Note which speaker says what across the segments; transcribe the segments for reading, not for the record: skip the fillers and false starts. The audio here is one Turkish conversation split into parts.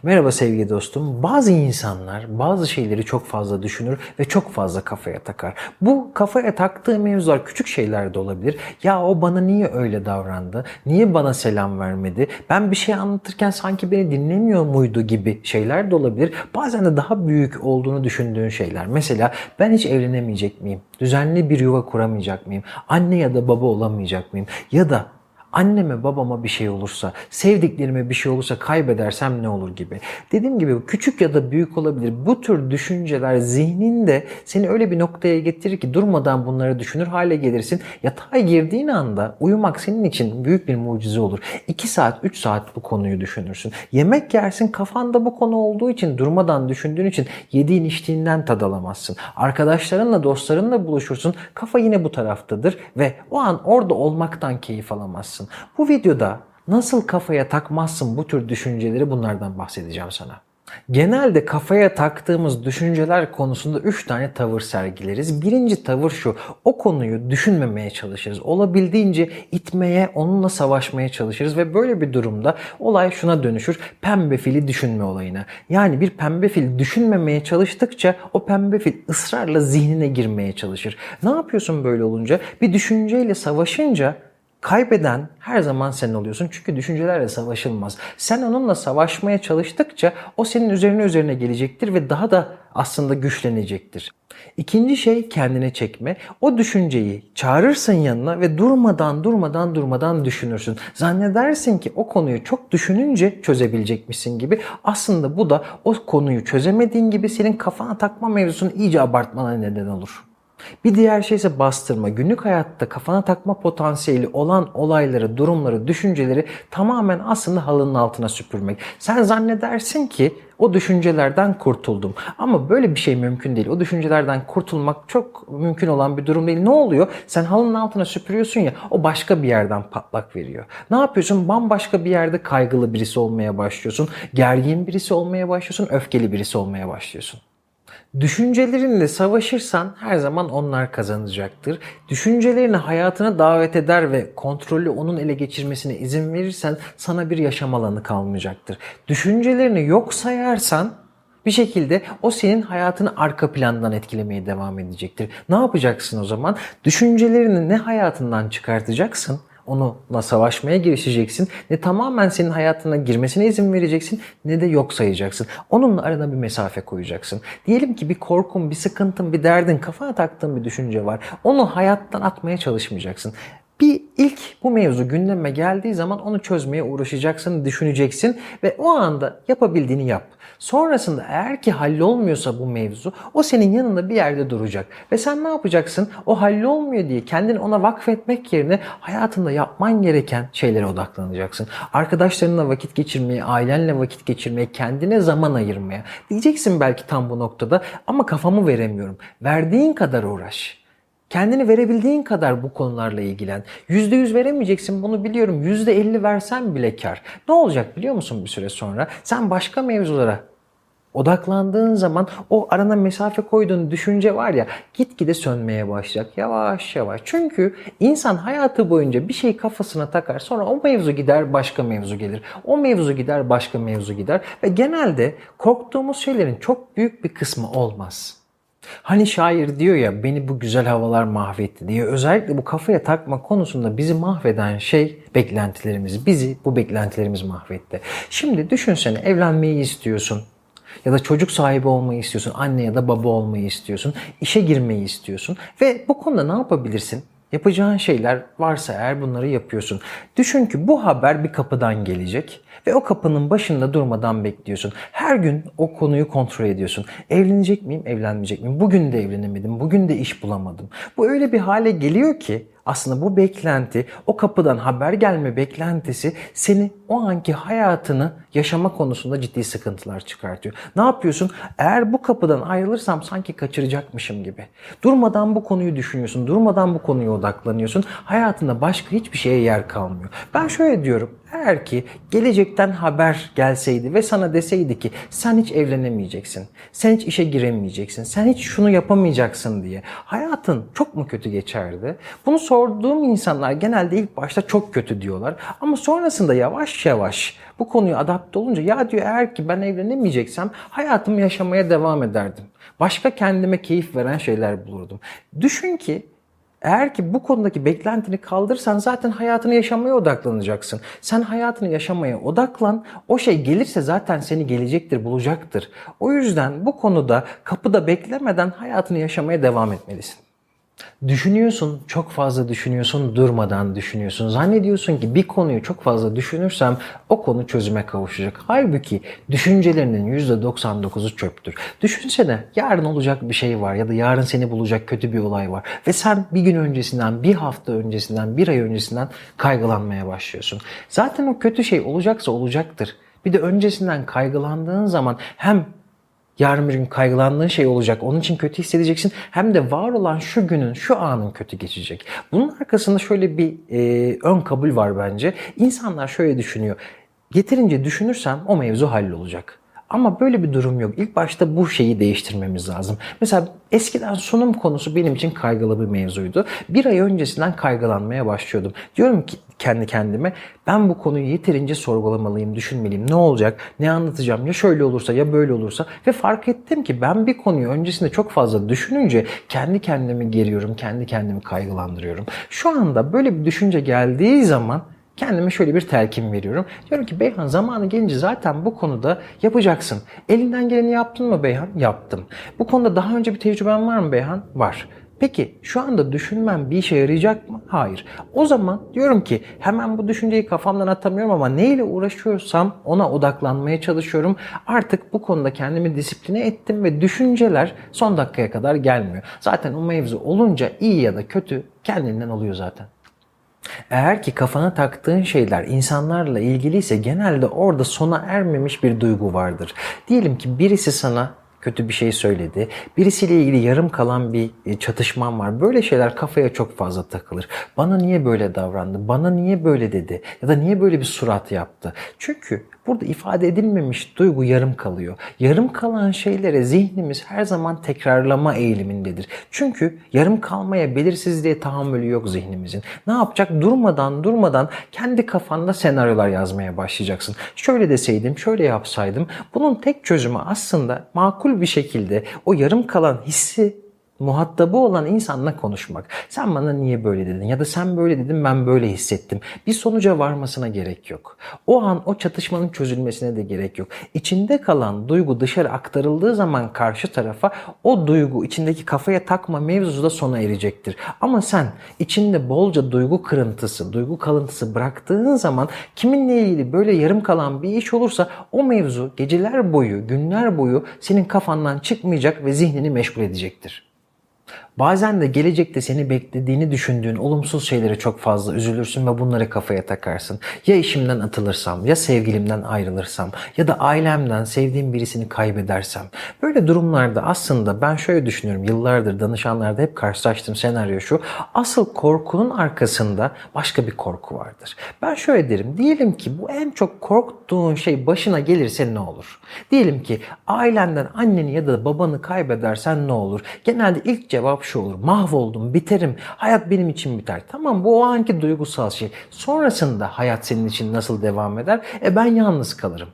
Speaker 1: Merhaba sevgili dostum. Bazı insanlar bazı şeyleri çok fazla düşünür ve çok fazla kafaya takar. Bu kafaya taktığı mevzular küçük şeyler de olabilir. Ya o bana niye öyle davrandı? Niye bana selam vermedi? Ben bir şey anlatırken sanki beni dinlemiyor muydu gibi şeyler de olabilir. Bazen de daha büyük olduğunu düşündüğün şeyler. Mesela ben hiç evlenemeyecek miyim? Düzenli bir yuva kuramayacak mıyım? Anne ya da baba olamayacak mıyım? Ya da anneme babama bir şey olursa, sevdiklerime bir şey olursa kaybedersem ne olur gibi. Dediğim gibi küçük ya da büyük olabilir. Bu tür düşünceler zihninde seni öyle bir noktaya getirir ki durmadan bunları düşünür hale gelirsin. Yatağa girdiğin anda uyumak senin için büyük bir mucize olur. 2 saat, 3 saat bu konuyu düşünürsün. Yemek yersin, kafanda bu konu olduğu için, durmadan düşündüğün için yediğin içtiğinden tad alamazsın. Arkadaşlarınla, dostlarınla buluşursun. Kafa yine bu taraftadır ve o an orada olmaktan keyif alamazsın. Bu videoda nasıl kafaya takmazsın bu tür düşünceleri, bunlardan bahsedeceğim sana. Genelde kafaya taktığımız düşünceler konusunda 3 tane tavır sergileriz. Birinci tavır şu: o konuyu düşünmemeye çalışırız. Olabildiğince itmeye, onunla savaşmaya çalışırız ve böyle bir durumda olay şuna dönüşür: pembe fili düşünme olayına. Yani bir pembe fil düşünmemeye çalıştıkça o pembe fil ısrarla zihnine girmeye çalışır. Ne yapıyorsun böyle olunca? Bir düşünceyle savaşınca kaybeden her zaman sen oluyorsun. Çünkü düşüncelerle savaşılmaz. Sen onunla savaşmaya çalıştıkça o senin üzerine gelecektir ve daha da aslında güçlenecektir. İkinci şey kendine çekme. O düşünceyi çağırırsın yanına ve durmadan düşünürsün. Zannedersin ki o konuyu çok düşününce çözebilecekmişsin gibi. Aslında bu da o konuyu çözemediğin gibi senin kafana takma mevzusunu iyice abartmana neden olur. Bir diğer şey ise bastırma. Günlük hayatta kafana takma potansiyeli olan olayları, durumları, düşünceleri tamamen aslında halının altına süpürmek. Sen zannedersin ki o düşüncelerden kurtuldum. Ama böyle bir şey mümkün değil. O düşüncelerden kurtulmak çok mümkün olan bir durum değil. Ne oluyor? Sen halının altına süpürüyorsun ya, o başka bir yerden patlak veriyor. Ne yapıyorsun? Bambaşka bir yerde kaygılı birisi olmaya başlıyorsun. Gergin birisi olmaya başlıyorsun. Öfkeli birisi olmaya başlıyorsun. Düşüncelerinle savaşırsan her zaman onlar kazanacaktır. Düşüncelerini hayatına davet eder ve kontrolü onun ele geçirmesine izin verirsen sana bir yaşam alanı kalmayacaktır. Düşüncelerini yok sayarsan bir şekilde o senin hayatını arka plandan etkilemeye devam edecektir. Ne yapacaksın o zaman? Düşüncelerini ne hayatından çıkartacaksın, onunla savaşmaya girişeceksin, ne tamamen senin hayatına girmesine izin vereceksin ne de yok sayacaksın. Onunla arana bir mesafe koyacaksın. Diyelim ki bir korkun, bir sıkıntın, bir derdin, kafana taktığın bir düşünce var. Onu hayattan atmaya çalışmayacaksın. İlk bu mevzu gündeme geldiği zaman onu çözmeye uğraşacaksın, düşüneceksin ve o anda yapabildiğini yap. Sonrasında eğer ki hallolmuyorsa bu mevzu, o senin yanında bir yerde duracak. Ve sen ne yapacaksın? O hallolmuyor diye kendini ona vakfetmek yerine hayatında yapman gereken şeylere odaklanacaksın. Arkadaşlarınla vakit geçirmeye, ailenle vakit geçirmeye, kendine zaman ayırmaya. Diyeceksin belki tam bu noktada, ama kafamı veremiyorum. Verdiğin kadar uğraş. Kendini verebildiğin kadar bu konularla ilgilen. %100 veremeyeceksin, bunu biliyorum. %50 versen bile kar. Ne olacak biliyor musun bir süre sonra? Sen başka mevzulara odaklandığın zaman o arana mesafe koyduğun düşünce var ya, gitgide sönmeye başlayacak yavaş yavaş. Çünkü insan hayatı boyunca bir şey kafasına takar, sonra o mevzu gider başka mevzu gelir. O mevzu gider başka mevzu gider ve genelde korktuğumuz şeylerin çok büyük bir kısmı olmaz. Hani şair diyor ya, beni bu güzel havalar mahvetti diye. Özellikle bu kafaya takma konusunda bizi mahveden şey beklentilerimiz. Bizi bu beklentilerimiz mahvetti. Şimdi düşünsene, evlenmeyi istiyorsun. Ya da çocuk sahibi olmayı istiyorsun. Anne ya da baba olmayı istiyorsun. İşe girmeyi istiyorsun. Ve bu konuda ne yapabilirsin? Yapacağın şeyler varsa eğer bunları yapıyorsun. Düşün ki bu haber bir kapıdan gelecek ve o kapının başında durmadan bekliyorsun. Her gün o konuyu kontrol ediyorsun. Evlenecek miyim, evlenmeyecek miyim? Bugün de evlenemedim, bugün de iş bulamadım. Bu öyle bir hale geliyor ki aslında bu beklenti, o kapıdan haber gelme beklentisi seni o anki hayatını yaşama konusunda ciddi sıkıntılar çıkartıyor. Ne yapıyorsun? Eğer bu kapıdan ayrılırsam sanki kaçıracakmışım gibi. Durmadan bu konuyu düşünüyorsun, durmadan bu konuya odaklanıyorsun. Hayatında başka hiçbir şeye yer kalmıyor. Ben şöyle diyorum: eğer ki gelecekten haber gelseydi ve sana deseydi ki sen hiç evlenemeyeceksin, sen hiç işe giremeyeceksin, sen hiç şunu yapamayacaksın diye. Hayatın çok mu kötü geçerdi? Bunu sorduğum insanlar genelde ilk başta çok kötü diyorlar. Ama sonrasında yavaş yavaş bu konuya adapte olunca ya diyor eğer ki ben evlenemeyeceksem hayatımı yaşamaya devam ederdim. Başka kendime keyif veren şeyler bulurdum. Düşün ki eğer ki bu konudaki beklentini kaldırırsan zaten hayatını yaşamaya odaklanacaksın. Sen hayatını yaşamaya odaklan. O şey gelirse zaten seni gelecektir, bulacaktır. O yüzden bu konuda kapıda beklemeden hayatını yaşamaya devam etmelisin. Düşünüyorsun, çok fazla düşünüyorsun, durmadan düşünüyorsun. Zannediyorsun ki bir konuyu çok fazla düşünürsem o konu çözüme kavuşacak. Halbuki düşüncelerinin %99'u çöptür. Düşünsene yarın olacak bir şey var ya da yarın seni bulacak kötü bir olay var. Ve sen bir gün öncesinden, bir hafta öncesinden, bir ay öncesinden kaygılanmaya başlıyorsun. Zaten o kötü şey olacaksa olacaktır. Bir de öncesinden kaygılandığın zaman hem yarın bir gün kaygılandığın şey olacak. Onun için kötü hissedeceksin. Hem de var olan şu günün, şu anın kötü geçecek. Bunun arkasında şöyle bir ön kabul var bence. İnsanlar şöyle düşünüyor. Yeterince düşünürsem o mevzu hallolacak. Ama böyle bir durum yok. İlk başta bu şeyi değiştirmemiz lazım. Mesela eskiden sunum konusu benim için kaygılı bir mevzuydu. Bir ay öncesinden kaygılanmaya başlıyordum. Diyorum ki kendi kendime ben bu konuyu yeterince sorgulamalıyım, düşünmeliyim. Ne olacak, ne anlatacağım, ya şöyle olursa ya böyle olursa. Ve fark ettim ki ben bir konuyu öncesinde çok fazla düşününce kendi kendimi geriyorum, kendi kendimi kaygılandırıyorum. Şu anda böyle bir düşünce geldiği zaman kendime şöyle bir telkin veriyorum. Diyorum ki Beyhan zamanı gelince zaten bu konuda yapacaksın. Elinden geleni yaptın mı Beyhan? Yaptım. Bu konuda daha önce bir tecrüben var mı Beyhan? Var. Peki şu anda düşünmem bir işe yarayacak mı? Hayır. O zaman diyorum ki hemen bu düşünceyi kafamdan atamıyorum ama neyle uğraşıyorsam ona odaklanmaya çalışıyorum. Artık bu konuda kendimi disipline ettim ve düşünceler son dakikaya kadar gelmiyor. Zaten o mevzu olunca iyi ya da kötü kendinden oluyor zaten. Eğer ki kafana taktığın şeyler insanlarla ilgiliyse genelde orada sona ermemiş bir duygu vardır. Diyelim ki birisi sana kötü bir şey söyledi. Birisiyle ilgili yarım kalan bir çatışman var. Böyle şeyler kafaya çok fazla takılır. Bana niye böyle davrandı? Bana niye böyle dedi? Ya da niye böyle bir surat yaptı? Çünkü burada ifade edilmemiş duygu yarım kalıyor. Yarım kalan şeylere zihnimiz her zaman tekrarlama eğilimindedir. Çünkü yarım kalmaya, belirsizliğe tahammülü yok zihnimizin. Ne yapacak? Durmadan kendi kafanda senaryolar yazmaya başlayacaksın. Şöyle deseydim, şöyle yapsaydım. Bunun tek çözümü aslında makul bir şekilde o yarım kalan hissi muhatabı olan insanla konuşmak. Sen bana niye böyle dedin ya da sen böyle dedin ben böyle hissettim. Bir sonuca varmasına gerek yok. O an o çatışmanın çözülmesine de gerek yok. İçinde kalan duygu dışarı aktarıldığı zaman karşı tarafa o duygu içindeki kafaya takma mevzusu da sona erecektir. Ama sen içinde bolca duygu kırıntısı, duygu kalıntısı bıraktığın zaman kiminle ilgili böyle yarım kalan bir iş olursa o mevzu geceler boyu, günler boyu senin kafandan çıkmayacak ve zihnini meşgul edecektir. Bazen de gelecekte seni beklediğini düşündüğün olumsuz şeylere çok fazla üzülürsün ve bunları kafaya takarsın. Ya işimden atılırsam, ya sevgilimden ayrılırsam, ya da ailemden sevdiğim birisini kaybedersem. Böyle durumlarda aslında ben şöyle düşünüyorum. Yıllardır danışanlarda hep karşılaştığım senaryo şu. Asıl korkunun arkasında başka bir korku vardır. Ben şöyle derim. Diyelim ki bu en çok korktuğun şey başına gelirse ne olur? Diyelim ki ailenden anneni ya da babanı kaybedersen ne olur? Genelde ilk cevap şu olur. Mahvoldum, biterim. Hayat benim için biter. Tamam bu o anki duygusal şey. Sonrasında hayat senin için nasıl devam eder? Ben yalnız kalırım.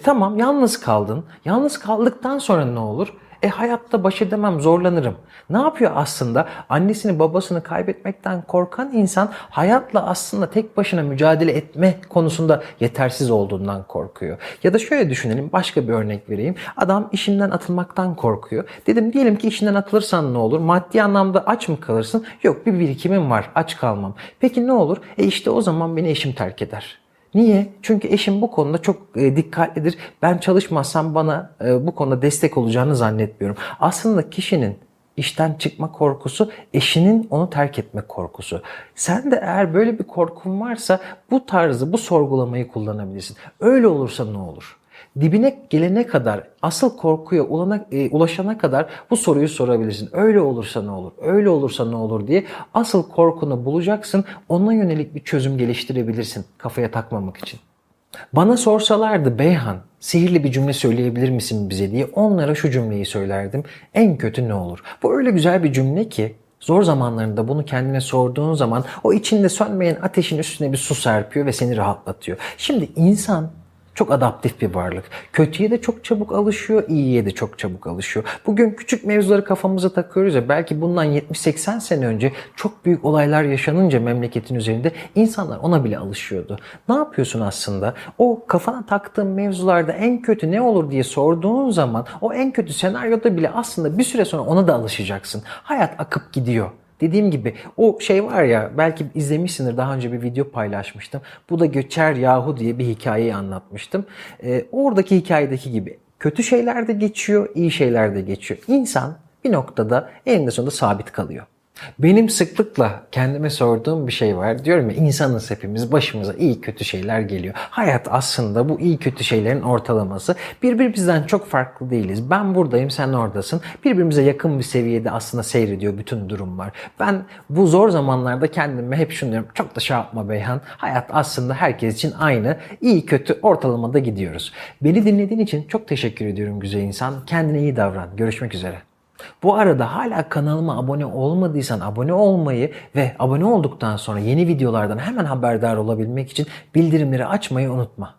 Speaker 1: Tamam yalnız kaldın. Yalnız kaldıktan sonra ne olur? Hayatta baş edemem, zorlanırım. Ne yapıyor aslında? Annesini babasını kaybetmekten korkan insan hayatla aslında tek başına mücadele etme konusunda yetersiz olduğundan korkuyor. Ya da şöyle düşünelim, başka bir örnek vereyim. Adam işinden atılmaktan korkuyor. Dedim diyelim ki işinden atılırsan ne olur? Maddi anlamda aç mı kalırsın? Yok bir birikimim var, aç kalmam. Peki ne olur? İşte o zaman beni eşim terk eder. Niye? Çünkü eşim bu konuda çok dikkatlidir. Ben çalışmazsam bana bu konuda destek olacağını zannetmiyorum. Aslında kişinin işten çıkma korkusu, eşinin onu terk etme korkusu. Sen de eğer böyle bir korkun varsa bu tarzı, bu sorgulamayı kullanabilirsin. Öyle olursa ne olur? Dibine gelene kadar, asıl korkuya ulaşana kadar bu soruyu sorabilirsin. Öyle olursa ne olur? Öyle olursa ne olur diye asıl korkunu bulacaksın. Ona yönelik bir çözüm geliştirebilirsin kafaya takmamak için. Bana sorsalardı Beyhan, sihirli bir cümle söyleyebilir misin bize diye onlara şu cümleyi söylerdim. En kötü ne olur? Bu öyle güzel bir cümle ki zor zamanlarında bunu kendine sorduğun zaman o içinde sönmeyen ateşin üstüne bir su serpiyor ve seni rahatlatıyor. Şimdi insan çok adaptif bir varlık. Kötüye de çok çabuk alışıyor, iyiye de çok çabuk alışıyor. Bugün küçük mevzuları kafamıza takıyoruz ya, belki bundan 70-80 sene önce çok büyük olaylar yaşanınca memleketin üzerinde insanlar ona bile alışıyordu. Ne yapıyorsun aslında? O kafana taktığın mevzularda en kötü ne olur diye sorduğun zaman o en kötü senaryoda bile aslında bir süre sonra ona da alışacaksın. Hayat akıp gidiyor. Dediğim gibi o şey var ya, belki izlemişsindir, daha önce bir video paylaşmıştım. Bu da Göçer Yahu diye bir hikayeyi anlatmıştım. Oradaki hikayedeki gibi kötü şeyler de geçiyor, iyi şeyler de geçiyor. İnsan bir noktada eninde sonunda sabit kalıyor. Benim sıklıkla kendime sorduğum bir şey var. Diyorum ya, insanız hepimiz, başımıza iyi kötü şeyler geliyor. Hayat aslında bu iyi kötü şeylerin ortalaması. Birbirimizden çok farklı değiliz. Ben buradayım, sen oradasın. Birbirimize yakın bir seviyede aslında seyrediyor bütün durumlar. Ben bu zor zamanlarda kendime hep şunu diyorum. Çok da şey yapma Beyhan. Hayat aslında herkes için aynı. İyi kötü ortalamada gidiyoruz. Beni dinlediğin için çok teşekkür ediyorum güzel insan. Kendine iyi davran. Görüşmek üzere. Bu arada hala kanalıma abone olmadıysan abone olmayı ve abone olduktan sonra yeni videolardan hemen haberdar olabilmek için bildirimleri açmayı unutma.